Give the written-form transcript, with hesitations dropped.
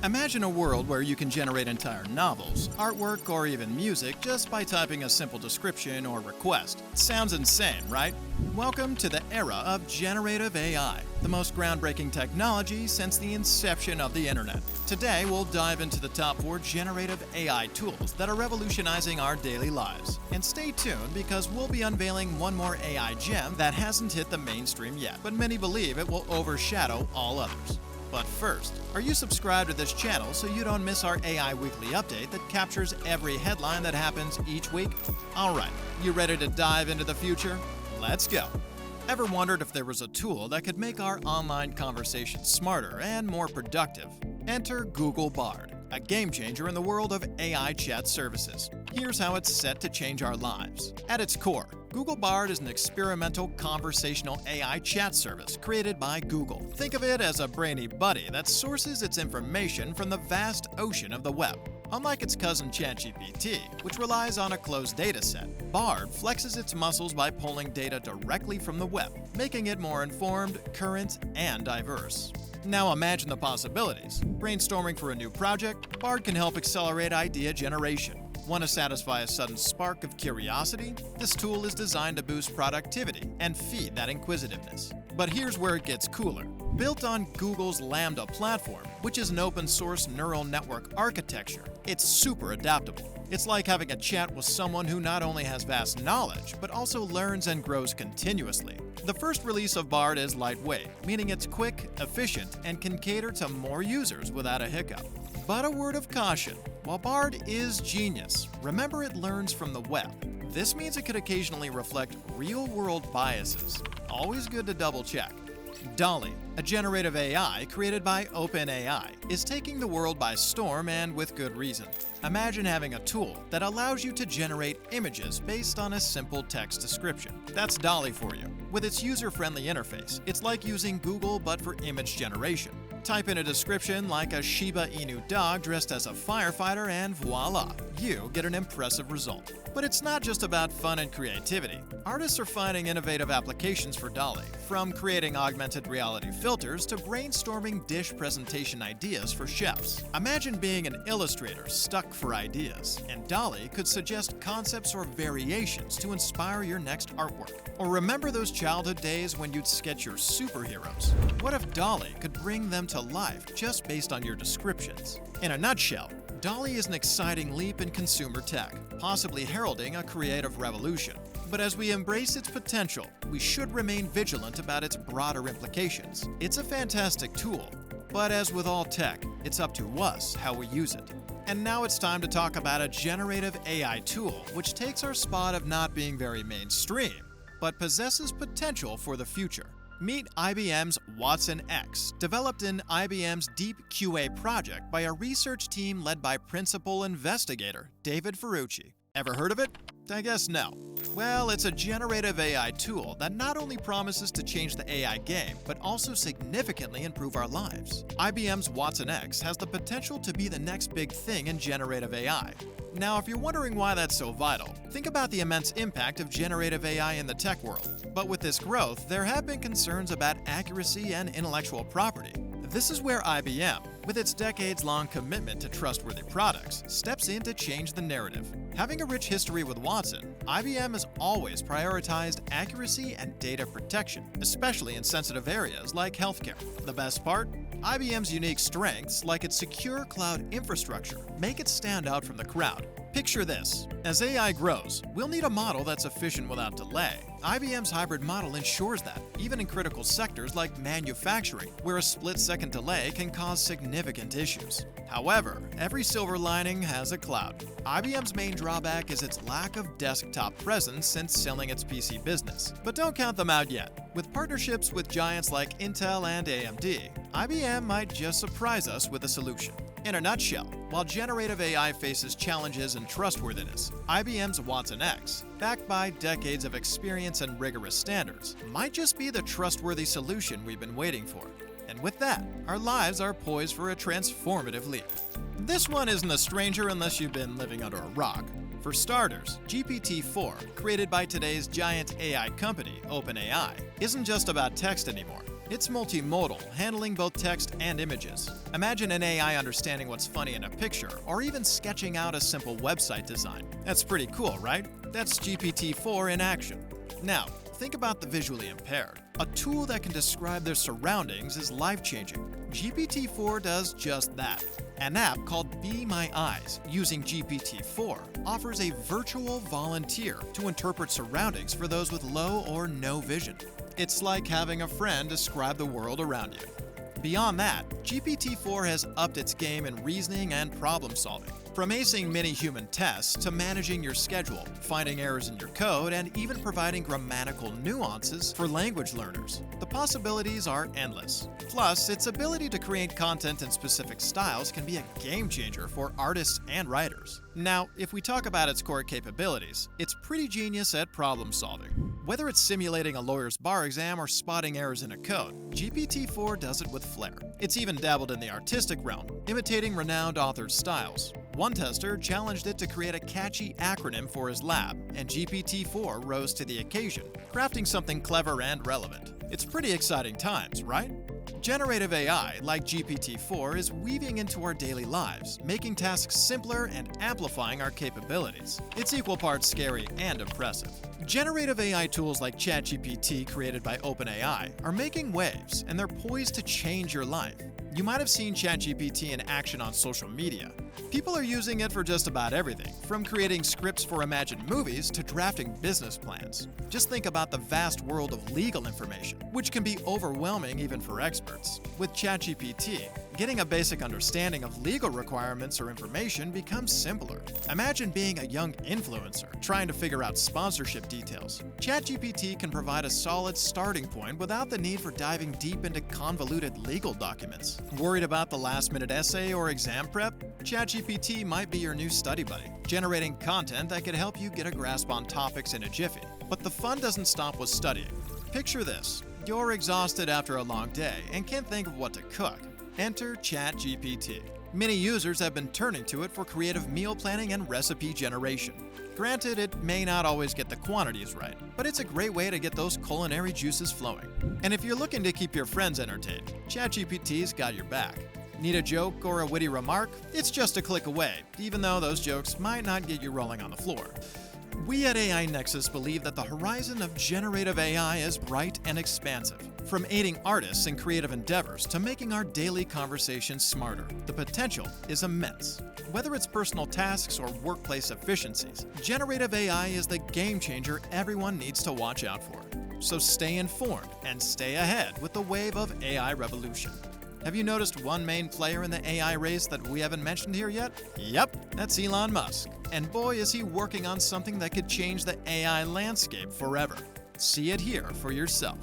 Imagine a world where you can generate entire novels, artwork, or even music just by typing a simple description or request. Sounds insane, right? Welcome to the era of generative AI, the most groundbreaking technology since the inception of the internet. Today, we'll dive into the top 4 generative AI tools that are revolutionizing our daily lives. And stay tuned because we'll be unveiling one more AI gem that hasn't hit the mainstream yet, but many believe it will overshadow all others. But first, are you subscribed to this channel so you don't miss our AI Weekly Update that captures every headline that happens each week? Alright, you ready to dive into the future? Let's go! Ever wondered if there was a tool that could make our online conversations smarter and more productive? Enter Google Bard, a game changer in the world of AI chat services. Here's how it's set to change our lives. At its core, Google Bard is an experimental conversational AI chat service created by Google. Think of it as a brainy buddy that sources its information from the vast ocean of the web. Unlike its cousin ChatGPT, which relies on a closed dataset, Bard flexes its muscles by pulling data directly from the web, making it more informed, current, and diverse. Now imagine the possibilities. Brainstorming for a new project, Bard can help accelerate idea generation. Want to satisfy a sudden spark of curiosity? This tool is designed to boost productivity and feed that inquisitiveness. But here's where it gets cooler. Built on Google's Lambda platform, which is an open-source neural network architecture, it's super adaptable. It's like having a chat with someone who not only has vast knowledge, but also learns and grows continuously. The first release of Bard is lightweight, meaning it's quick, efficient, and can cater to more users without a hiccup. But a word of caution. While Bard is genius, remember it learns from the web. This means it could occasionally reflect real-world biases. Always good to double-check. DALL-E, a generative AI created by OpenAI, is taking the world by storm and with good reason. Imagine having a tool that allows you to generate images based on a simple text description. That's DALL-E for you. With its user-friendly interface, it's like using Google but for image generation. Type in a description like a Shiba Inu dog dressed as a firefighter and voila, you get an impressive result. But it's not just about fun and creativity. Artists are finding innovative applications for DALL-E, from creating augmented reality filters to brainstorming dish presentation ideas for chefs. Imagine being an illustrator stuck for ideas, and DALL-E could suggest concepts or variations to inspire your next artwork. Or remember those childhood days when you'd sketch your superheroes? What if DALL-E could bring them to life just based on your descriptions? In a nutshell, DALL-E is an exciting leap in consumer tech, possibly heralding a creative revolution. But as we embrace its potential, we should remain vigilant about its broader implications. It's a fantastic tool, but as with all tech, it's up to us how we use it. And now it's time to talk about a generative AI tool which takes our spot of not being very mainstream, but possesses potential for the future. Meet IBM's Watson X, developed in IBM's Deep QA project by a research team led by principal investigator David Ferrucci. Ever heard of it? I guess no. Well, it's a generative AI tool that not only promises to change the AI game, but also significantly improve our lives. IBM's Watson X has the potential to be the next big thing in generative AI. Now, if you're wondering why that's so vital, think about the immense impact of generative AI in the tech world. But with this growth, there have been concerns about accuracy and intellectual property. This is where IBM, with its decades-long commitment to trustworthy products, steps in to change the narrative. Having a rich history with Watson, IBM has always prioritized accuracy and data protection, especially in sensitive areas like healthcare. The best part? IBM's unique strengths, like its secure cloud infrastructure, make it stand out from the crowd. Picture this. As AI grows, we'll need a model that's efficient without delay. IBM's hybrid model ensures that, even in critical sectors like manufacturing, where a split-second delay can cause significant issues. However, every silver lining has a cloud. IBM's main drawback is its lack of desktop presence since selling its PC business. But don't count them out yet. With partnerships with giants like Intel and AMD, IBM might just surprise us with a solution. In a nutshell, while generative AI faces challenges in trustworthiness, IBM's Watson X, backed by decades of experience and rigorous standards, might just be the trustworthy solution we've been waiting for. And with that, our lives are poised for a transformative leap. This one isn't a stranger unless you've been living under a rock. For starters, GPT-4, created by today's giant AI company, OpenAI, isn't just about text anymore. It's multimodal, handling both text and images. Imagine an AI understanding what's funny in a picture, or even sketching out a simple website design. That's pretty cool, right? That's GPT-4 in action. Now, think about the visually impaired. A tool that can describe their surroundings is life-changing. GPT-4 does just that. An app called Be My Eyes, using GPT-4, offers a virtual volunteer to interpret surroundings for those with low or no vision. It's like having a friend describe the world around you. Beyond that, GPT-4 has upped its game in reasoning and problem solving. From acing many human tests to managing your schedule, finding errors in your code, and even providing grammatical nuances for language learners, the possibilities are endless. Plus, its ability to create content in specific styles can be a game changer for artists and writers. Now, if we talk about its core capabilities, it's pretty genius at problem solving. Whether it's simulating a lawyer's bar exam or spotting errors in a code, GPT-4 does it with flair. It's even dabbled in the artistic realm, imitating renowned authors' styles. One tester challenged it to create a catchy acronym for his lab, and GPT-4 rose to the occasion, crafting something clever and relevant. It's pretty exciting times, right? Generative AI, like GPT-4, is weaving into our daily lives, making tasks simpler and amplifying our capabilities. It's equal parts scary and impressive. Generative AI tools like ChatGPT, created by OpenAI, are making waves, and they're poised to change your life. You might have seen ChatGPT in action on social media. People are using it for just about everything, from creating scripts for imagined movies to drafting business plans. Just think about the vast world of legal information, which can be overwhelming even for experts. With ChatGPT, getting a basic understanding of legal requirements or information becomes simpler. Imagine being a young influencer trying to figure out sponsorship details. ChatGPT can provide a solid starting point without the need for diving deep into convoluted legal documents. Worried about the last-minute essay or exam prep? ChatGPT might be your new study buddy, generating content that could help you get a grasp on topics in a jiffy. But the fun doesn't stop with studying. Picture this. You're exhausted after a long day and can't think of what to cook. Enter ChatGPT. Many users have been turning to it for creative meal planning and recipe generation. Granted, it may not always get the quantities right, but it's a great way to get those culinary juices flowing. And if you're looking to keep your friends entertained, ChatGPT's got your back. Need a joke or a witty remark? It's just a click away, even though those jokes might not get you rolling on the floor. We at AI Nexus believe that the horizon of generative AI is bright and expansive. From aiding artists in creative endeavors to making our daily conversations smarter, the potential is immense. Whether it's personal tasks or workplace efficiencies, generative AI is the game changer everyone needs to watch out for. So stay informed and stay ahead with the wave of AI revolution. Have you noticed one main player in the AI race that we haven't mentioned here yet? Yep, that's Elon Musk. And boy, is he working on something that could change the AI landscape forever. See it here for yourself.